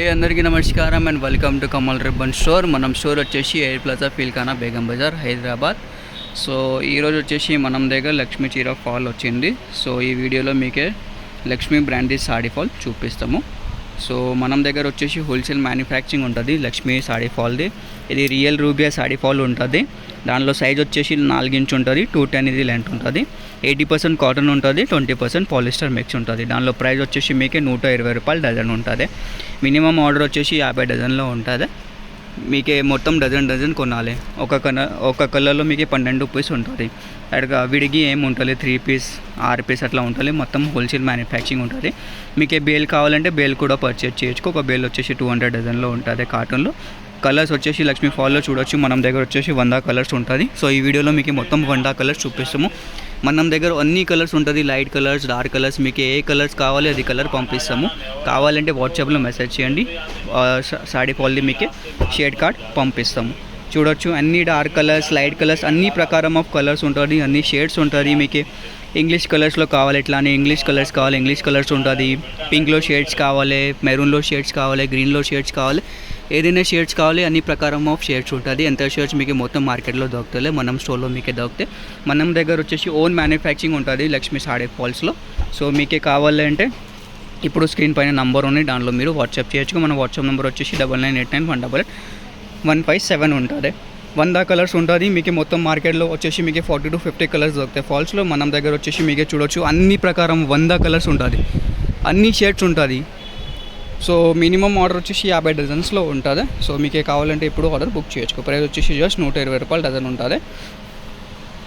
అందరికీ నమస్కారం and welcome to Kamal ribbon store. మనం స్టోర్ వచ్చేసి air plaza Feelkhana Begum Bazaar Hyderabad. So ఈరోజు వచ్చేసి మనం దగ్గర లక్ష్మీ చీర ఫాల్ వచ్చింది. సో ఈ వీడియోలో మీకే లక్ష్మీ బ్రాండీ సాడీ ఫాల్ చూపిస్తాము. సో మనం దగ్గర వచ్చేసి హోల్సేల్ మ్యానుఫ్యాక్చరింగ్ ఉంటుంది లక్ష్మీ సాడీ ఫాల్ది. ఇది రియల్ రూబియా సాడీ ఫాల్ ఉంటుంది. దానిలో సైజ్ వచ్చేసి 4 ఇంచ్ ఉంటుంది, 210 ఇది లెంత్ ఉంటుంది. 80% కాటన్ ఉంటుంది, 20% పాలిస్టర్ మిక్స్ ఉంటుంది. దానిలో ప్రైస్ వచ్చేసి మీకే 120 రూపాయలు డజన్ ఉంటుంది. మినిమం ఆర్డర్ వచ్చేసి 50 డజన్లో ఉంటుంది. మీకే మొత్తం డజన్ కొనాలి. ఒక కలర్లో మీకు 12 పీస్ ఉంటుంది. అక్కడ విడిగి ఏమి ఉంటుంది, 3 పీస్ 6 పీస్ అట్లా ఉంటుంది. మొత్తం హోల్సేల్ మ్యానుఫ్యాక్చరింగ్ ఉంటుంది. మీకే బేల్ కావాలంటే బేల్ కూడా పర్చేజ్ చేయొచ్చు. ఒక బేల్ వచ్చేసి 200 డజన్లో ఉంటుంది కాటన్లో. కలర్స్ వచ్చేసి లక్ష్మీ ఫాల్లో చూడొచ్చు. మనం దగ్గర వచ్చేసి 100 కలర్స్ ఉంటుంది. సో ఈ వీడియోలో మీకు మొత్తం 100 కలర్స్ చూపిస్తాము. మనం దగ్గర అన్ని కలర్స్ ఉంటుంది, లైట్ కలర్స్, డార్క్ కలర్స్. మీకు ఏ కలర్స్ కావాలి అది కలర్ పంపిస్తాము. కావాలంటే వాట్సాప్లో మెసేజ్ చేయండి. సాడీ ఫాల్ది మీకు షేడ్ కార్డ్ పంపిస్తాము. చూడొచ్చు అన్ని డార్క్ కలర్స్, లైట్ కలర్స్, అన్ని ప్రకారం ఆఫ్ కలర్స్ ఉంటుంది, అన్ని షేడ్స్ ఉంటుంది. మీకు ఇంగ్లీష్ కలర్స్లో కావాలి, ఇట్లానే ఇంగ్లీష్ కలర్స్ కావాలి, ఇంగ్లీష్ కలర్స్ ఉంటుంది. పింక్లో షేడ్స్ కావాలి, మెరూన్లో షేడ్స్ కావాలి, గ్రీన్లో షేడ్స్ కావాలి, ఏదైనా షేడ్స్ కావాలి, అన్ని ప్రకారం ఆఫ్ షేడ్స్ ఉంటుంది. ఎంత షేడ్స్ మీకు మొత్తం మార్కెట్లో దొరుకుతుంది, మనం స్టోర్లో మీకే దొరుకుతాయి. మనం దగ్గర వచ్చేసి ఓన్ మ్యానుఫ్యాక్చరింగ్ ఉంటుంది లక్ష్మీ సాడీ ఫాల్స్లో. సో మీకే కావాలంటే ఇప్పుడు స్క్రీన్ పైన నంబర్ ఉంది, దాంట్లో మీరు వాట్సాప్ చేయొచ్చు. మన వాట్సాప్ నెంబర్ వచ్చేసి 9989188157 ఉంటుంది. 100 కలర్స్ ఉంటుంది. మీకు మొత్తం మార్కెట్లో వచ్చేసి మీకు 40 to 50 కలర్స్ దొరుకుతాయి ఫాల్స్లో. మనం దగ్గర వచ్చేసి మీకే చూడొచ్చు అన్ని ప్రకారం 100 కలర్స్ ఉంటుంది, అన్ని షేడ్స్ ఉంటుంది. సో మినిమం ఆర్డర్ వచ్చేసి 50 డజన్స్లో ఉంటుంది. సో మీకే కావాలంటే ఇప్పుడు ఆర్డర్ బుక్ చేయొచ్చు. ప్రైస్ వచ్చేసి జస్ట్ 120 రూపాయలు డజన్ ఉంటుంది.